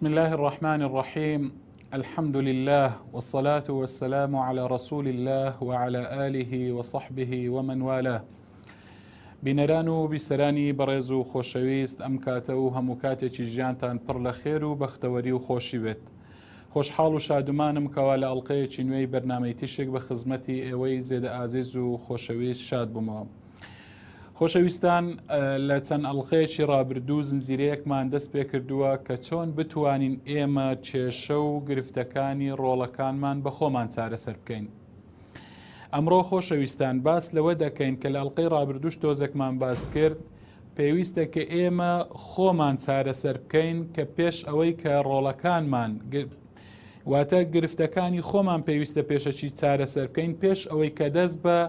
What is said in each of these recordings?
بسم الله الرحمن الرحيم. الحمد لله والصلاة والسلام على رسول الله وعلى آله وصحبه ومن والاه. بینەران و بیسەرانی بەڕێز و خۆشەویست، ئەم کاتە و هەموو کاتێکی ژیانتان پڕ لە خێر و بەختەوەری و خۆشی بێت. خۆشحاڵ و شادومانم کەوا لە ئەڵلقەیەکی نوێی بەرنامەی تیشێک بە خزمەتی ئێوەی زێدە ئازیز و خۆشەویست شاد بوومەوە. خۆشەویستان، لە چەند ئەڵلقەیەکی ڕابردوو زنجیرەیەکمان دەست پێ کردووە کە چۆن بتوانین ئێمە کێشە و گرفتەکانی ڕۆڵەکانمان بە خۆمان چارەسەر بکەین. ئەمڕۆ خۆشەویستان باس لەوە دەکەین کە لە ئەڵلقەی ڕابردووش تۆزێکمان باس کرد، پێویستە کە ئێمە خۆمان چارەسەر بکەین کە پێش ئەوەی کە ڕۆڵەکانمان واتە گرفتەکانی خۆمان پێویستە پێشەچی چارەسەر بکەین پێش ئەوەی کە دەست بە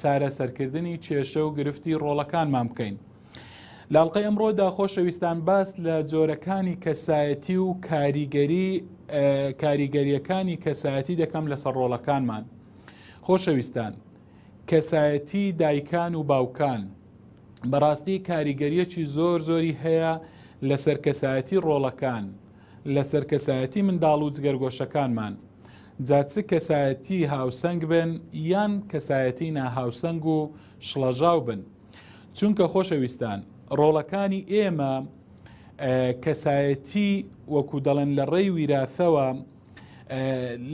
چارەسەرکردنی کێشە و گرفتی ڕۆڵەکانمان بکەین. لە ئەڵلقەی ئەمڕۆدا خۆشەویستان باس لە جۆرەکانی کەسایەتی و کاریگەریەکانی کەسایەتی دەکەم لەسەر ڕۆڵەکانمان. خۆشەویستان، کەسایەتی دایکان و باوکان بەڕاستی کاریگەریەکی زۆری هەیە لەسەر کەسایەتی ڕۆڵەکان، لەسەر کەسایەتی منداڵ و جگەرگۆشەکانمان. جا چ کەسایەتی هاوسەنگ بن یان کەسایەتی ناهاوسەنگ و شڵەژاو بن. چونکە خۆشەویستان، ڕۆڵەکانی ئێمە کەسایەتی وەکو دەڵێن لە ڕێی ویراثەوە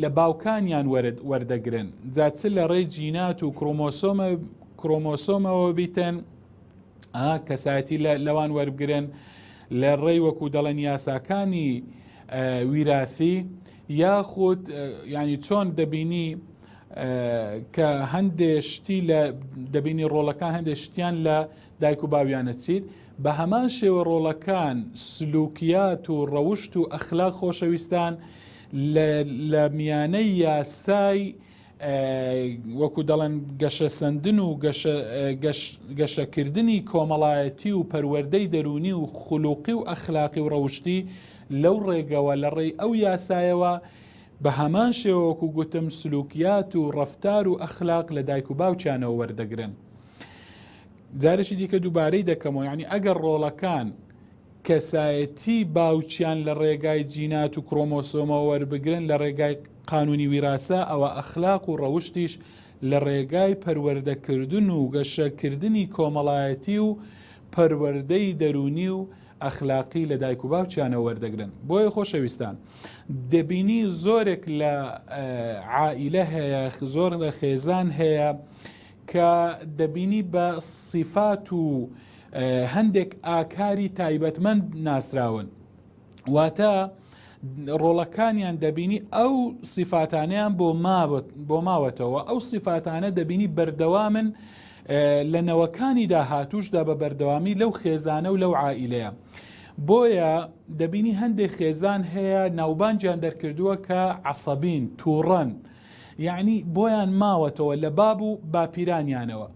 لە باوکانیان وەردەگرن. جا چ لە ڕێی جینات و کرۆمۆسۆمەوە بیتن کەسایەتی لەوان وەربگرن، لە ڕێی وەکو دەڵێن یاساکانی ویراثی، یاخود ینی چۆن دەبینی کە هەندێشتی لە دەبینی ڕۆڵەکان هەندێشتیان لە دایک و باویانە چیت، بە هەمان شێوە ڕۆڵەکان سلوکیات و ڕەوشت و ئەخلاق خۆشەویستان لە میانەی یاسای وەکو دەڵێن گەشە سندن و گەشەکردنی کۆمەڵایەتی و پەروەردەی دەرونی و خولوقی و ئەخلاقی و ڕەوشتی لەو ڕێگەوە لە ڕێی ئەو یاسایەوە بە هەمان شێوەکو گوتم سلوکیات و ڕەفتار و ئەخلاق لە دایک و باوچیانەوە وەردەگرن. جارێکی دیکە دووبارەی دەکەمەوە، یعنی ئەگەر ڕۆڵەکان کەسایەتی باوچیان لە ڕێگای جینات و کرۆمۆسۆمەوە وەربگرن لە ڕێگای قانونی ویراسە، ئەوە ئەخلاق و ڕەوشتیش لە ڕێگای پەروەردەکردن و گەشەکردنی کۆمەڵایەتی و پەروەردەی دەرونی و ئەخلاقی لە دایک و باوچیانەوە وەردەگرن. بۆیە خۆشەویستان، دەبینی زۆرێک لە عائیلە هەیە، زۆر لە خێزان هەیە کە دەبینی بە سیفات و هەندێک ئاکاری تایبەتمەند ناسراون، واتە ڕۆڵەکانیان دەبینی ئەو سیفاتانیان بۆ ماوەتەوە، ئەو سیفاتانە دەبینی بەردەوامن لە نەوەکانی داهاتوشدا بە بەردەوامی لەو خێزانە و لەو عائیلەیە. بۆیە دەبینی هەندێک خێزان هەیە ناوبانجیان دەرکردووە کە عەسەبین، تووڕەن، یعنی بۆیان ماوەتەوە لە باب و باپیرانیانەوە.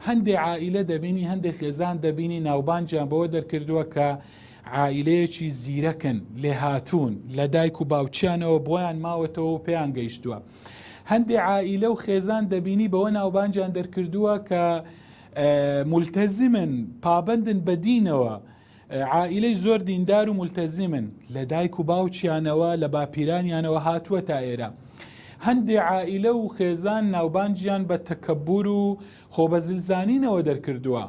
هەندێک عائیلە دەبینی، هەندێک خێزان دەبینی ناوبانجیان بەوە دەرکردووە کە عائیلەیەکی زیرەکن، لێهاتوون لە دایک و باوچیانەوە، بۆیان ماوەتەوە و پێیان گەیشتووە. هەندێک عائیلە و خێزان دەبینی بەوە ناوبانجیان دەرکردووە کە مولتەزمن، پابەندن بە دینەوە، عائیلەی زۆر دیندار و مولتەزمن، لە دایک و باوچیانەوە لە باپیرانیانەوە هاتووە تا ئێرە. هەندێک عائیلە و خێزان ناوبانجیان بە تەکەببور و خۆبەزلزانینەوە دەرکردووە.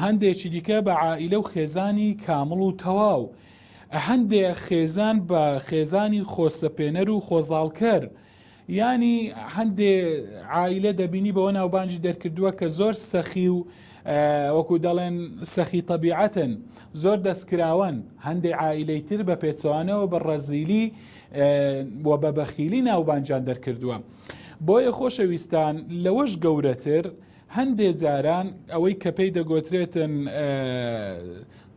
هەندێکی دیکە بە عائیلە و خێزانی کامڵ و تەواو. هەندێک خێزان بە خێزانی خۆسەپێنەر و خۆزاڵکەر. ینی هەندێ عائیلە دەبینی بەوە ناوبانجی دەرکردووە کە زۆر سەخی و وەکو دەڵێن سەخی تەبیعەتن، زۆر دەستکراون. هەندێک عائیلەی تر بە پێچەوانەوە بە ڕەزیلی و بە بەخیلی ناوبانجان دەرکردووە. بۆیە خۆشەویستان، لەوەش گەورەتر هەندێک جاران ئەوەی کە پێی دەگۆترێتن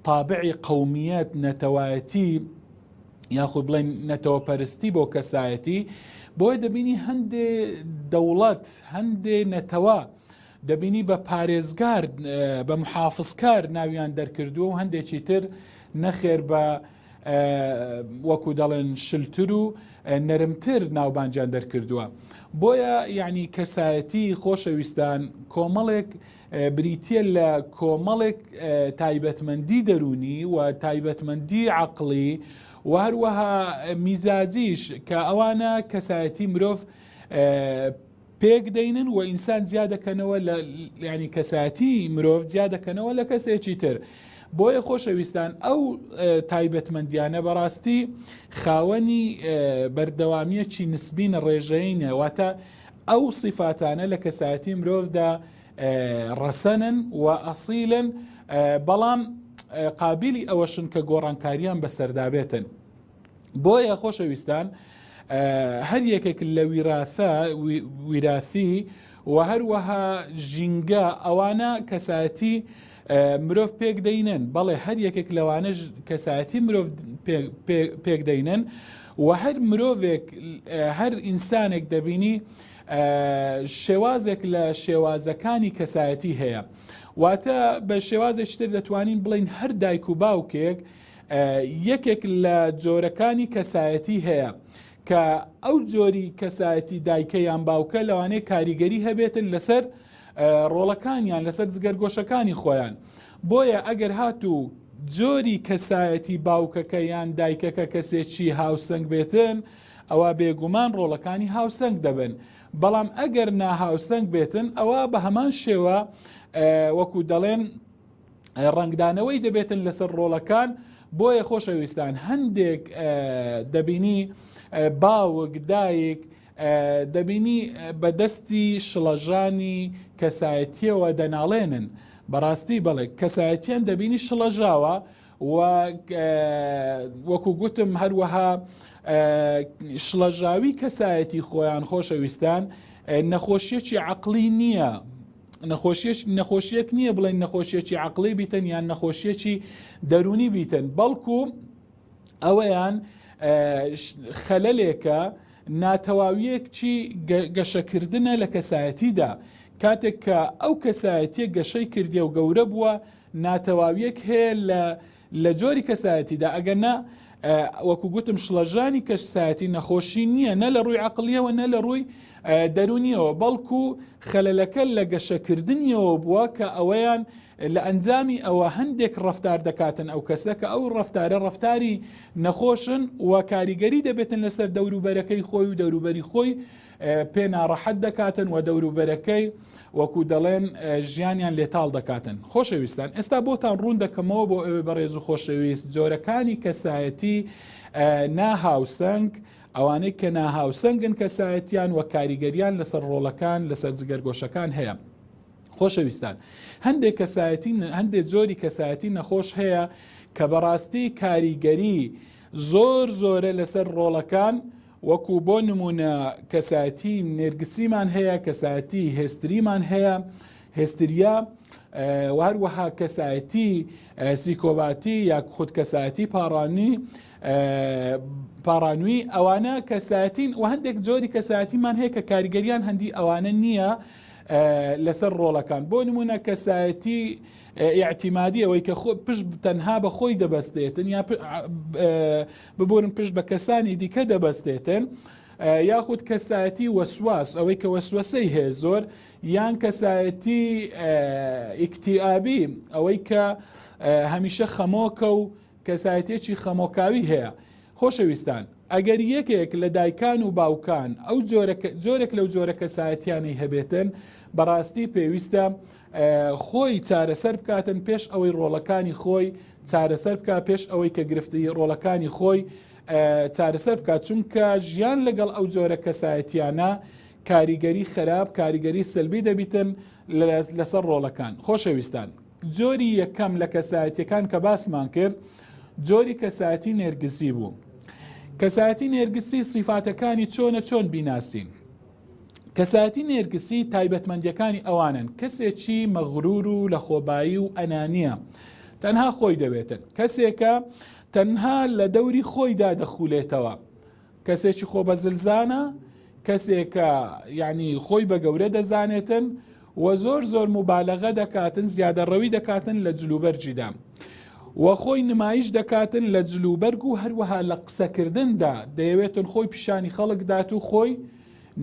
تابعی قەومیەت، نەتەوایەتی، یاخود بڵێن نەتەوەپەرستی بۆ کەسایەتی، بۆیە دەبینی هەندێ دەوڵەت، هەندێ نەتەوە دەبینی بە پارێزگار، بە محافظکار ناویان دەرکردووە و هەندێکی تر نەخێر بە وەکو دەڵێن شلتر و نەرمتر ناوبانجیان دەرکردووە. بۆیە یعنی کەسایەتی خۆشەویستان کۆمەڵێک بریتە لە کۆمەڵێک تایبەتمەندی دەرونی و تایبەتمەندی عەقڵی و هەروەها میزاجیش کە ئەوانە کەسایەتی مرۆڤ پێک دەینن و ئینسان زیادەکەنەوە ینی کەسایەتی مرۆڤ زیادەکەنەوە لە کەسێکی تر. بۆیە خۆشەویستان ئەو تایبەتمەندیانە بەڕاستی خاوەنی بەردەوامیەکی نسبینە ڕێژەینە، واتە ئەو صفاتانە لە کەسایەتی مرۆڤدا ڕەسەنن و ئەسیلن، بەڵام قابلی ئەوەشن کە گۆڕانکاریان بەسەردابێتن. بۆیە خۆشەویستان هەر یەکێک لە ویراثی و هەروەها ژینگە ئەوانە کەسایەتی مرۆڤ پێک دەینن، بەڵێ هەر یەکێک لەوانە کەسایەتی مرۆڤ پێک دەینن و هەر مرۆڤێک هەر ئینسانێک دەبینی شێوازێک لە شێوازەکانی کەسایەتی هەیە. واتە بە شێوازێکی تر دەتوانین بڵین هەر دایک و باوکێک یەکێک لە جۆرەکانی کەسایەتی هەیە کە ئەو جۆری کەسایەتی دایکەیان باوکە لەوانەیە کاریگەری هەبێتن لەسەر ڕۆڵەکانیان، لەسەر جگەرگۆشەکانی خۆیان. بۆیە ئەگەر هاتوو جۆری کەسایەتی باوکەکە یان دایکەکە کەسێکی هاوسەنگ بێتن، ئەوە بێگومان ڕۆڵەکانی هاوسەنگ دەبن. بەڵام ئەگەر ناهاوسەنگ بێتن، ئەوە بە هەمان شێوە وەکو دەڵێن ڕنگدانەوەی دەبێتن لەسەر ڕۆڵەکان. بۆیە خۆشەویستان هەندێک دەبینی باوک دایک دەبینی بەدەستی شڵەژانی کەسایەتیەوە دەناڵێنن. بەڕاستی بڵێ کەسایەتیان دەبینی شڵەژاوە و وەکو گوتم هەروەها شڵەژاوی کەسایەتی خۆیان خۆشەویستان نەخۆشیەکی عەقلی نییە، نەخۆشیەک نییە بڵێن نەخۆشیەکی عەقلی بیتن یان نەخۆشیەکی دەرونی بیتن، بەڵکو ئەوەیان خەلەلێکە ناتەواویەکی گەشەکردنە لە کەسایەتیدا. کاتێک کە ئەو کەسایەتیە گەشەی کردێ و گەورە بووە، ناتەواویەک هەیە لە جۆری کەسایەتیدا. ئەگەرنا وەکو گوتم شڵەژانی کەسایەتی نەخۆشی نییە، نە لە ڕووی عەقلیەوە نە لە ڕووی دەرونیەوە، بەڵکو خەلەلەکە لە گەشەکردنیەوە بووە کە ئەوەیان لە ئەنجامی ئەوە هەندێک ڕەفتار دەکاتن ئەو کەسە کە ئەو ڕەفتارە ڕەفتاری نەخۆشن و کاریگەری دەبێتن لەسەر دەوروبەرەکەی خۆی و دەوروبەری خۆی پێ ناڕەحەت دەکاتن و دەوروبەرەکەی وەکو دەڵێن ژیانیان لێتاڵ دەکاتن. خۆشەویستان ئێستا بۆتان ڕوون دەکەمەوە بۆ ئەوێ بەڕێز و خۆشەویست جۆرەکانی کەسایەتی ناهاوسەنگ، ئەوانەی کە ناهاوسەنگن کەسایەتیان و کاریگەریان لەسەر ڕۆڵەکان لەسەر جگەرگۆشەکان هەیە. خۆشەویستان هەندێک جۆری کەسایەتی نەخۆش هەیە کە بەڕاستی کاریگەری زۆرە لەسەر ڕۆڵەکان، وەکو بۆ نمونە کەسایەتی نێرگسیمان هەیە، کەسایەتی هێستریمان هەیە، هێستریا، و هەروەها کەسایەتی سیکۆباتی یا خود کەسایەتی پارانوی، ئەوانە کەسایەتین و هەندێک جۆری کەسایەتیمان هەیە کە کاریگەریان هەندی ئەوانە نییە لەسەر ڕۆڵەکان. بۆ نمونە کەسایەتی ئیعتیمادی، ئەوەی کە پشت تەنها بە خۆی دەبەستێتن یا ببورن پشت بە کەسانی دیکە دەبەستێتن، یاخود کەسایەتی وەسواس، ئەوەی کە وەسوەسەی هەیە زۆر، یان کەسایەتی ئیکتیئابی، ئەوەی کە هەمیشە خەمۆکە و کەسایەتێکی خەمۆکاوی هەیە. خۆشەویستان ئەگەر یەکێک لە دایکان و باوکان ئەو جۆرێک لەو جۆرە کەسایەتیانی هەبێتن، بەڕاستی پێویستە خۆی چارەسەر بکاتن پێش ئەوەی ڕۆڵەکانی خۆی چارەسەر بکات، پێش ئەوەی کە گرفتی ڕۆڵەکانی خۆی چارەسەر بکات، چونکە ژیان لەگەڵ ئەو جۆرە کەسایەتیانە کاریگەری خراپ، کاریگەری سلبی دەبیتن لەسەر ڕۆڵەکان. خۆشەویستان جۆری یەکەم لە کەسایەتیەکان کە باسمان کرد جۆری کەسایەتی نێرگسی بوو. کەسایەتی نێرگسی سیفاتەکانی چۆن بیناسین؟ کەسایەتی نێرگسی تایبەتمەندیەکانی ئەوانن کەسێکی مەغرور و لە خۆبایی و ئەنانیە، تەنها خۆی دەبێتن، کەسێکە تەنها لە دەوری خۆیدا دەخولێتەوە، کەسێکی خۆ بە زلزانە، کەسێکە یعنی خۆی بە گەورە دەزانێتن و زۆر مبالەغە دەکاتن، زیادەڕەوی دەکاتن لە جلوبەرجیدا و خۆی نمایش دەکاتن لە جلوبەرگ و هەروەها لە قسەکردندا دەیەوێتن خۆی پیشانی خەڵکدات و خۆی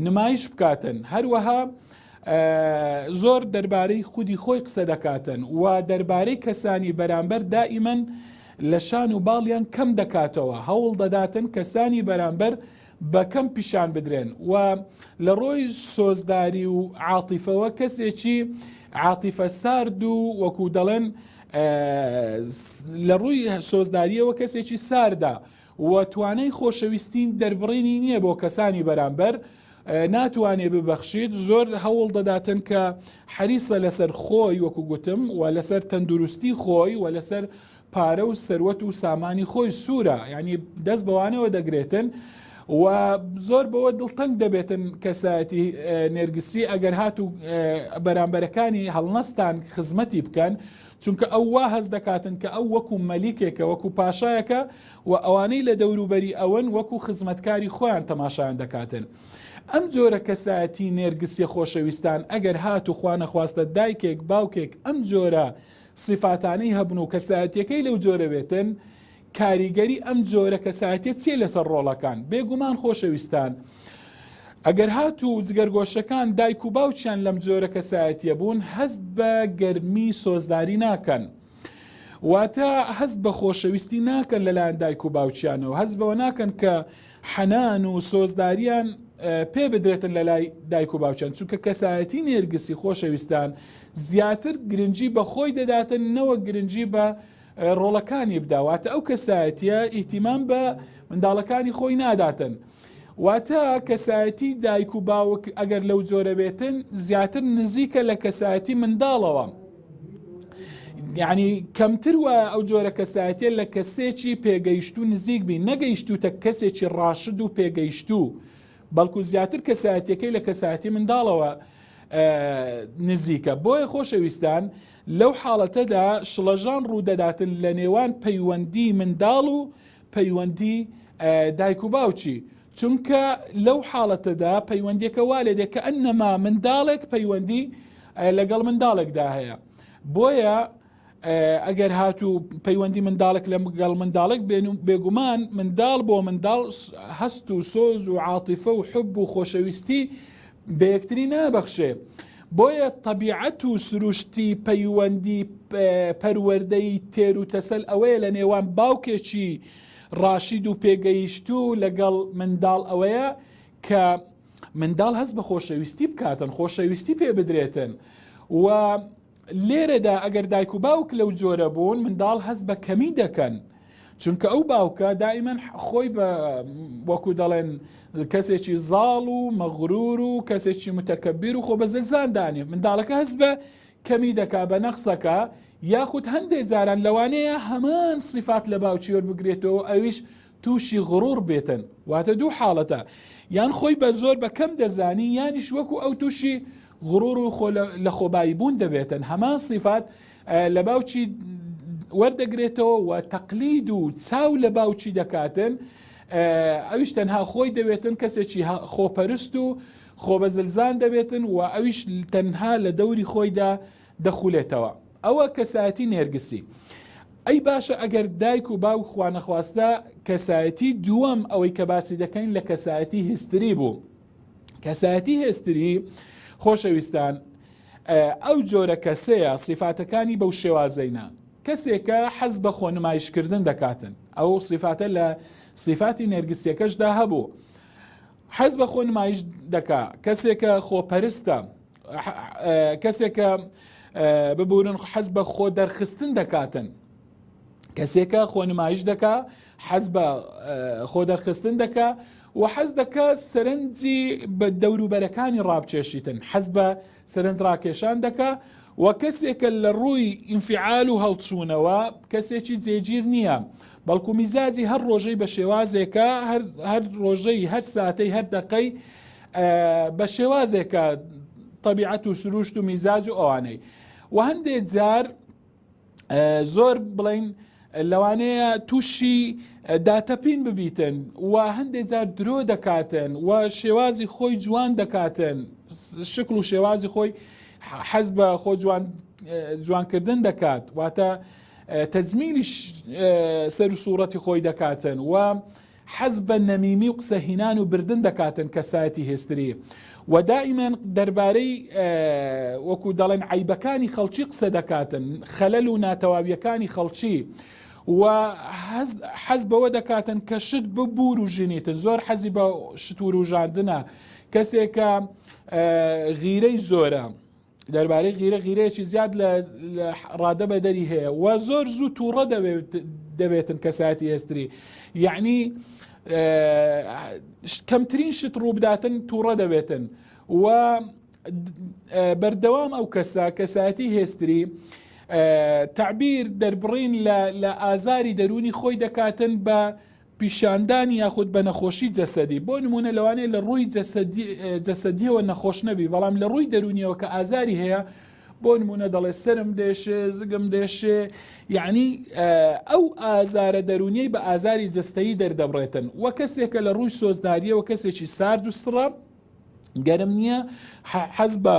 نمایش بکاتن، هەروەها زۆر دەربارەی خودی خۆی قسە دەکاتن و دەربارەی کەسانی بەرامبەر دائیمەن لە شان و باڵیان کەم دەکاتەوە، هەوڵ دەداتن کەسانی بەرامبەر بە کەم پیشان بدرێن و لە ڕۆی سۆزداری و عاتیفەوە کەسێکی عاتیفە سارد و وەکو دەڵێن لە ڕووی سۆزداریەوە کەسێکی ساردا و توانای خۆشەویستین دەربڕینی نییە بۆ کەسانی بەرامبەر، ناتوانێت ببەخشید، زۆر هەوڵ دەداتن کە حەریسە لەسەر خۆی وەکو گوتم و لەسەر تەندروستی خۆی و لەسەر پارە و سەروەت و سامانی خۆی سوورە، یعنی دەست بەوانەوە دەگرێتن و زۆر بەوە دڵتەنگ دەبێتن کەسایەتی نێرگسی ئەگەر هات و بەرامبەرەکانی هەڵنەستان خزمەتی بکەن، چونکە ئەو وا هەز دەکاتن کە ئەو وەکو مەلیکێکە وەکو پاشایەکە و ئەوانەی لە دەوروبەری ئەوەن وەکو خزمەتکاری خۆیان تەماشایان دەکاتن. ئەم جۆرە کەسایەتی نێرگسی خۆشەویستان ئەگەر هات و خوا نەخواستە دایکێک باوکێک ئەم جۆرە صفاتانەی هەبن و کەسایەتیەکەی لەو جۆرە بێتن، کاریگەری ئەم جۆرە کەسایەتیە چیە لەسەر ڕۆڵەکان؟ بێگومان خۆشەویستان ئەگەر هات و جگەرگۆشەکان دایک و باوچیان لەم جۆرە کەسایەتیە بوون، هەست بە گەرمی سۆزداری ناکەن، واتە هەست بە خۆشەویستی ناکەن لەلایەن دایک و باوچیانەوە، هەست بەوە ناکەن کە حەنان و سۆزداریان پێ بدرێتن لە لای دایک و باوچیان، چونکە کەسایەتی نێرگسی خۆشەویستان زیاتر گرنگی بە خۆی دەداتن نەوە گرنگی بە ڕۆڵەکانی بداواتە ئەو کەسایەتیە ئیتیمام بە منداڵەکانی خۆی ناداتن، واتە کەسایەتی دایک و باوک ئەگەر لەو جۆرە بێتن زیاتر نزیکە لە کەسایەتی منداڵەوە، یعنی کەمتر وە ئەو جۆرە کەسایەتیە لە کەسێکی پێگەیشتو نزیک بین، نەگەیشتوتە کەسێکی ڕاشد و پێگەیشتو، بەڵکو زیاتر کەسایەتیەکەی لە کەسایەتی منداڵەوە نزیکە. بۆیە خۆشەویستان لەو حاڵەتەدا شڵەژان ڕوودەداتن لە نێوان پەیوەندی منداڵ و پەیوەندی دایک و باوچی، چونکە لەو حاڵەتەدا پەیوەندیەکە وا لێ دێت کە ئەنەما منداڵێک پەیوەندی لەگەڵ منداڵێکدا هەیە. بۆیە ئەگەر هاتوو پەیوەندی منداڵێک لەگەڵ منداڵێک بێگومان منداڵ بۆ منداڵ هەست و سۆز و عاتیفە و حب و خۆشەویستی بە یەکتری نابەخشێ. بۆیە طبیعەت و سروشتی پەیوەندی پەروەردەی تێر و تەسەل ئەوەیە لە نێوان باوکێکی ڕاشید و پێگەیشتو لەگەڵ منداڵ ئەوەیە کە منداڵ هەست بە خۆشەویستی بکاتن، خۆشەویستی پێ بدرێتن و لێرەدا ئەگەر دایک و باوک لەو جۆرە بوون منداڵ هەست بە کەمی دەکەن، چونکە ئەو باوکە دائیمەن خۆی بە وەکو دەڵێن کەسێکی زاڵ و مەغرور و کەسێکی متەکەبیر و خۆ بە زلزاندانی، منداڵەکە هەست بە کەمی دەکا بە نەقسەکە، یاخود هەندێک جاران لەوانەیە هەمان صفات لە باوکی وەربگرێتەوە ئەویش تووشی غڕور بێتن، واتە دوو حاڵەتە، یان خۆی بە زۆر بە کەم دەزانی یانیش وەکو ئەو تووشی غڕور و لە خۆبایی بوون دەبێتن، هەمان صفات لە باوکی وەردەگرێتەوە و تەقلید و چاو لە باوکی دەکاتن، ئەویش تەنها خۆی دەبێتن کەسێکی خۆپەرست و خۆ بە زلزان دەبێتن و ئەویش تەنها لە دەوری خۆیدا دەخولێتەوە. ئەوە کەسایەتی نێرگسی. ئەی باشە ئەگەر دایک و باوک خوا نەخواستە کەسایەتی دووەم ئەوەی کە باسی دەکەین لە کەسایەتی هیستری بوو. کەسایەتی هیستری خۆشەویستان ئەو جۆرە کەسەیە صفاتەکانی بەو شێوازەینا، کەسێکە حەز بە خۆنمایشکردن دەکاتن، ئەو صفاتە لە صفاتی نێرگسیەکەشدا هەبوو، حەز بە خۆنمایش دەکا، کەسێکە خۆپەرستە، کەسێکە ببورن حەز بە خۆ دەرخستن دەکاتن، کەسێکە خۆنمایش دەکا، حەز بە خۆ دەرخستن دەکا و حەز دەکا سەرنجی بە دەوروبەرەکانی ڕابچێشیتن، حەز بە سەرنج ڕاکێشان دەکا و کەسێکە لە ڕووی ئینفعال و هەڵچوونەوە کەسێکی جێگیر نییە، بەڵکو میزاجی هەر ڕۆژەی بە شێوازێکە، هەر ڕۆژەی هەر ساتەی هەر دەقەی بە شێوازێکە طبیعەت و سروشت و میزاج و ئەوانەی و هەندێک جار زۆر بڵین لەوانەیە تووشی داتەپین ببیتن و هەندێک جار درۆ دەکاتن و شێوازی خۆی جوان دەکاتن، شکل و شێوازی خۆی حەز بە خۆ جوانکردن دەکات، واتە تەجمیلی سەر و سوورەتی خۆی دەکاتن و حەز بە نەمیمی و قسەهینان و بردن دەکاتن کەسایەتی هێستری و دائیمەن دەربارەی وەکو دەڵێن عیبەکانی خەڵکی قسە دەکاتن، خەلەل و ناتەواویەکانی خەڵکی و حەز بەوە دەکاتن کە شت ببور و ژنیتن زۆر حەزی بە شت وروژاندنە کەسێکە غیرەی زۆرە دەربارەی غیرەیەکی زیاد لە ڕادە بەدەری هەیە و زۆر زوو تووڕە دەبێتن کەسایەتی هێستری یعنی کەمترین شت ڕووبداتن تووڕە دەبێتن و بەردەوام ئەو کەسایەتی هێستری تعبیر دەربڕین لە ئازاری دەرونی خۆی دەکاتن بە پیشاندانی یاخود بە نەخۆشی جەسەدی بۆ نمونە لەوانەیە لە ڕووی جەسەدیەوە نەخۆش نەبی بەڵام لە ڕووی دەرونیەوە کە ئازاری هەیە بۆ نمونە دەڵێ سرم دێشێ زگم دێشێ یعنی ئەو ئازارە دەرونیەی بە ئازاری جەستەیی دەردەبڕێتن وە کەسێکە لە ڕووی سۆزداریەوە کەسێکی سارد و سڕە گەرم نییە حەز بە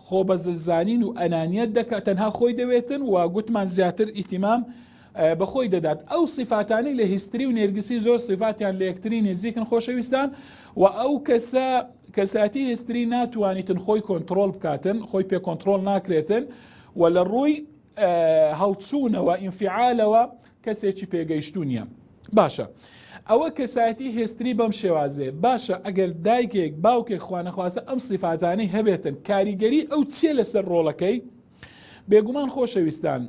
خۆ بە زلزانین و ئەنانیەت دەکات تەنها خۆی دەوێتن و گوتمان زیاتر ئیتیمام بەخۆی دەدات ئەو صفاتانی لە هیستری و نێرگسی زۆر صفاتیان لە یەکتری نێزیکن خۆشەویستان و ئەو کەساتی هیستری ناتوانیتن خۆی کۆنتترۆل بکاتن خۆی پێ کۆنتترۆل ناکرێتن و لە ڕووی هەڵچوونەوە ئینفعالەوە کەسێکی پێگەیشتو نییە باشە ئەوە کەسایەتی هێستری بەم شێوازێ باشە ئەگەر دایکێک باوکێک خوانەخواستە ئەم صفاتانی هەبێتن کاریگەری ئەو چیە لەسەر ڕۆڵەکەی بێگومان خۆشەویستان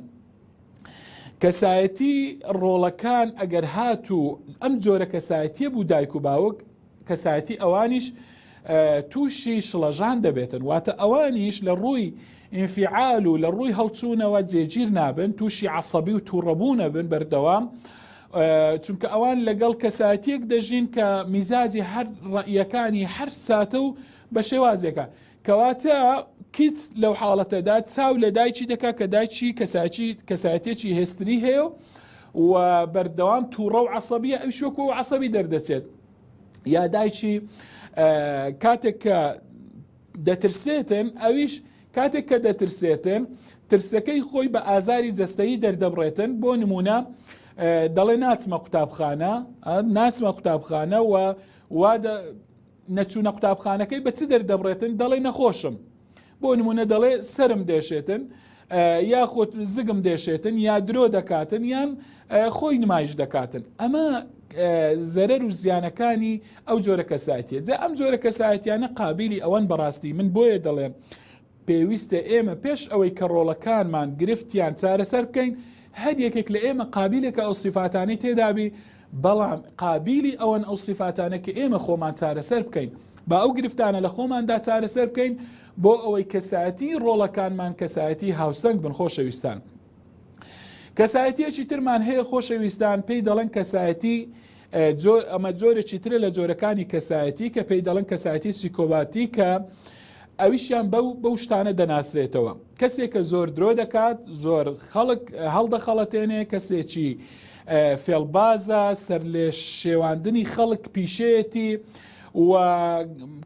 کەسایەتی ڕۆڵەکان ئەگەر هاتوو ئەم جۆرە کەسایەتیە بوو دایک و باوک کەسایەتی ئەوانیش تووشی شڵەژان دەبێتن واتە ئەوانیش لە ڕووی ئینفعال و لە ڕووی هەڵچوونەوە جێگیر نابن تووشی عەسەبی و تووڕەبوونە بن بەردەوام چونکە ئەوان لەگەڵ کەسایەتیەک دەژین کە میزاجی هەر ڕەئیەکانی هەر ساتە و بە شێوازێکە کەواتە کیت لەو حاڵەتەدا چاو لە دایکی دەکا کە دایکی کەسایەتێکی هێستری هەیە و بەردەوام تووڕە و عەسەبیە ئەو شوکە و عەسەبی دەردەچێت یا دایکی کاتێک کە دەترسێتن ئەویش کاتێک کە دەترسێتن ترسەکەی خۆی بە ئازاری جەستەیی دەردەبڕێتن بۆ نمونە دەڵێ ناچمە قوتابخانە و وا نەچوونە قوتابخانەکەی بە چ دەردەبڕێتن دەڵێ نەخۆشم بۆ نمونە دەڵێ سرم دێشێتن یاخۆت زگم دێشێتن یا درۆ دەکاتن یان خۆی نمایش دەکاتن ئەمە زەرەر و زیانەکانی ئەو جۆرە کەسایەتیە جا ئەم جۆرە کەسایەتیانە قابلی ئەوەن بەڕاستی من بۆیە دەڵێم پێویستە ئێمە پێش ئەوەی کە ڕۆڵەکانمان گرفتیان چارەسەر بکەین هەر یەکێک لە ئێمە قابلێکە ئەو صفاتانی تێدابی بەڵام قابلی ئەوەن ئەو صفاتانە کە ئێمە خۆمان چارەسەر بکەین با ئەو گرفتانە لە خۆماندا چارەسەر بکەین بۆ ئەوەی کەسایەتی ڕۆڵەکانمان کەسایەتی هاوسەنگ بن خۆشەویستان کەسایەتیەکی ترمان هەیە خۆشەویستان پێی دەڵێن کەسایەتی ئەمە جۆرێکی ترە لە جۆرەکانی کەسایەتی کە پێی دەڵێن کەسایەتی سیکۆباتی کە ئەویشیان بەو شتانە دەناسرێتەوە کەسێکە زۆر درۆ دەکات زۆر خەڵک هەڵدەخەڵەتێنێ کەسێکی فێڵبازە سەر لێ شێواندنی خەڵک پیشەیەتی و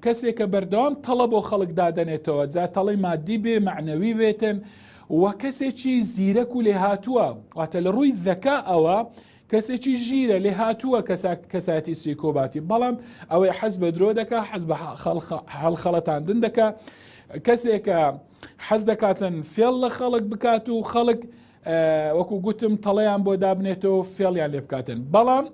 کەسێکە بەردەوام تەڵە بۆ خەڵک دادەنێتەوە جا تەڵی مادی بێ معنەوی بێتن و کەسێکی زیرەک و لێ هاتووە واتە لە ڕووی ذەکا ئەوە کەسێکی ژیرە لێ هاتووە کەسایەتی سیکۆباتی بەڵام ئەوەی حەز بە درۆ دەکا حەز بە هەڵخەڵەتاندن دەکا کەسێکە حەز دەکاتن فێڵ لە خەڵک بکات و خەڵک وەکو گوتم تەڵەیان بۆ دابنێتەوە فێڵیان لێ بکاتن بەڵام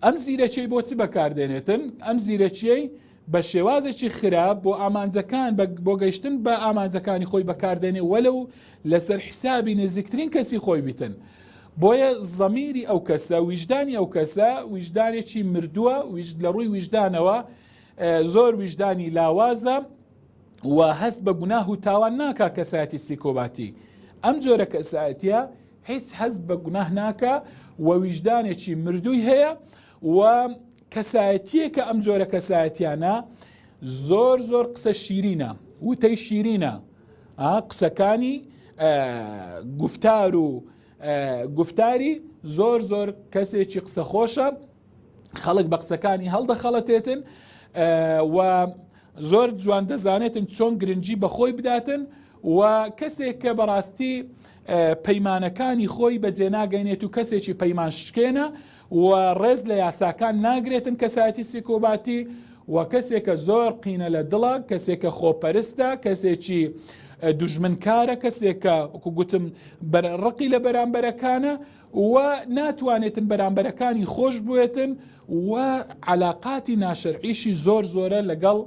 ئەم زیرەکیەی بۆچی بەکاردێنێتن ئەم زیرەکیەی بە شێوازێکی خراپ بۆ ئامانجەکان بۆ گەیشتن بە ئامانجەکانی خۆی بەکاردێنێ وەلەو لەسەر حسابی نزیکترین کەسی خۆی بیتن بۆیە زەمیری ئەو کەسە ویژدانی ئەو کەسە ویژدانێکی مردووە لە ڕووی ویژدانەوە زۆر ویژدانی لاوازە و هەست بە گوناه و تاوان ناکا کەسایەتی سیکۆباتی ئەم جۆرە کەسایەتیە هیچ هەست بە گوناه ناکا و ویژدانێکی مردووی هەیە و کەسایەتیەکە ئەم جۆرە کەسایەتیانە زۆر قسە شیرینە وتەی شیرینە قسەکانی گفتار و گفتاری زۆر کەسێکی قسە خۆشە خەڵک بە قسەکانی هەڵدەخەڵەتێتن و زۆر جوان دەزانێتن چۆن گرنگی بەخۆی بداتن و کەسێک کە بەڕاستی پەیمانەکانی خۆی بەجێناگەینێت و کەسێکی پەیمان شکێنە و ڕێز لە یاساکان ناگرێتن کەسایەتی سیکۆباتی و کەسێکە زۆر قینە لە دڵە کەسێکە خۆپەرستە کەسێکی دوژمنکارە کەسێکە وەکو گوتم ڕقی لە بەرامبەرەکانە و ناتوانێتن بەرامبەرەکانی خۆش بوێتن و علاقاتی ناشەرعیشی زۆر زۆرە لەگەڵ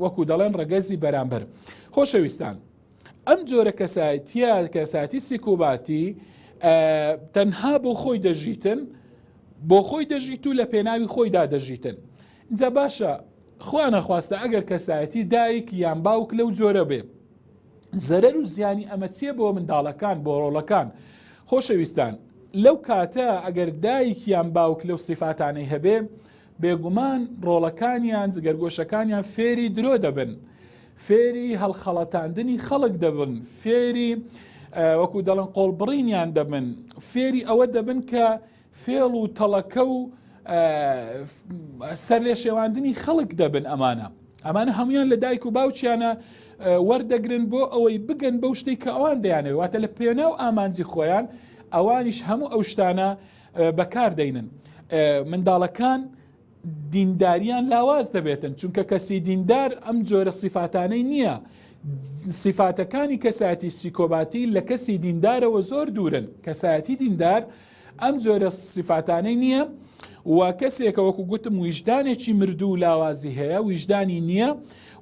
وەکو دەڵێن ڕەگەزی بەرامبەر. خۆشەویستان، ئەم جۆرە کەسایەتیە کەسایەتی سیکۆباتی تەنها بۆ خۆی دەژیتن، بۆ خۆی دەژیت و لە پێناوی خۆیدا دەژیتن. اینجا باشە خوا نەخواستە ئەگەر کەسایەتی دایک یان باوک لەو جۆرە بێ، زەرەر و زیانی ئەمە چیە بۆ منداڵەکان بۆ ڕۆڵەکان؟ خۆشەویستان، لەو کاتە ئەگەر دایک یان باوک لەو سیفاتانەی هەبێ، بێگومان ڕۆڵەکانیان جگەرگۆشەکانیان فێری درۆ دەبن، فێری هەڵخەڵەتاندنی خەڵک دەبن، فێری وەکو دەڵێن قۆڵبڕینیان دەبن، فێری ئەوە دەبن کە فێڵ و تەڵەکە و سەر لێ شێواندنی خەڵک دەبن. ئەمانە هەمویان لە دایک و باوچیانە وەردەگرن بۆ ئەوەی بگەن بەو شتەی کە ئەوان دەیانێت، واتە لە پێناو ئامانجی خۆیان ئەوانیش هەموو ئەو شتانە بەکاردەینن. منداڵەکان دینداریان لاواز دەبێتن، چونکە کەسی دیندار ئەم جۆرە سیفاتانەی نییە. سیفاتەکانی کەسایەتی سیکۆباتی لە کەسی دیندارەوە زۆر دوورن. کەسایەتی دیندار ئەم جۆرە سیفاتانەی نییە و کەسێکە وەکو گوتم ویژدانێکی مردوو لاوازی هەیە، ویژدانی نییە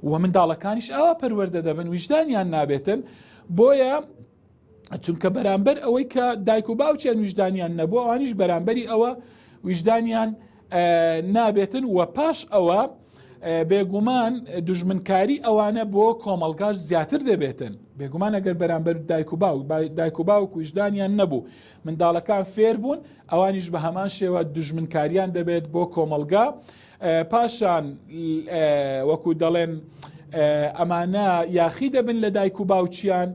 و منداڵەکانیش ئاوا پەروەردە دەبن، ویژدانیان نابێتن. بۆیە چونکە بەرامبەر ئەوەی کە دایک و باوچیان ویژدانیان نەبوو، ئەوانیش بەرامبەری ئەوە ویژدانیان نابێتن و پاش ئەوە بێگومان دوژمنکاری ئەوانە بۆ کۆمەڵگاش زیاتر دەبێتن. بێگومان ئەگەر بەرامبەر دایک و باوک ویژدانیان نەبوو، منداڵەکان فێر بوون، ئەوانیش بە هەمان شێوە دوژمنکاریان دەبێت بۆ کۆمەڵگا. پاشان وەکو دەڵێن ئەمانە یاخی دەبن لە دایک و باوچیان،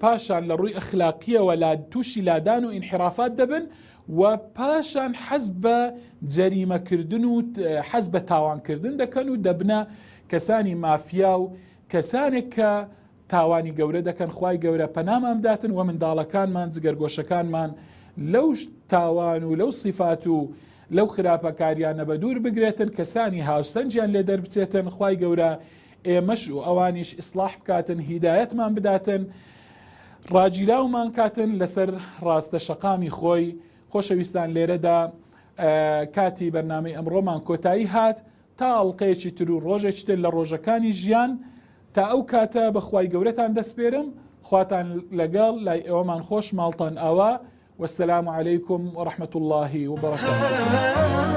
پاشان لە ڕووی ئەخلاقیەوە تووشی لادان و ئینحرافات دەبن و پاشان حەز بە جەریمەکردن و حەز بە تاوانکردن دەکەن و دەبنە کەسانی مافیا و کەسانێک کە تاوانی گەورە دەکەن. خوای گەورە پەنامان بداتن و منداڵەکانمان جگەرگۆشەکانمان لەو تاوان و لەو سیفات و لەو خراپەکاریانە بە دوور بگرێتن، کەسانی هاوسەنجیان لێ دەربچێتن. خوای گەورە ئێمەش و ئەوانیش ئیسلاح بکاتن، هیدایەتمان بداتن، ڕاجیراومان کاتن لەسەر ڕاستە شەقامی خۆی. خۆشەویستان، لێرەدا کاتی بەرنامەی ئەمڕۆمان کۆتایی هات تا ئەڵقەیەکی تر و ڕۆژێکی تر لە ڕۆژەکانی ژیان. تا ئەو کاتە بەخوای گەورەتان دەسپێرم، خواتان لەگەڵ لای ئێوەمان خۆش، ماڵتان ئاوا. والسلام عليكم ورحمة الله وبركاته.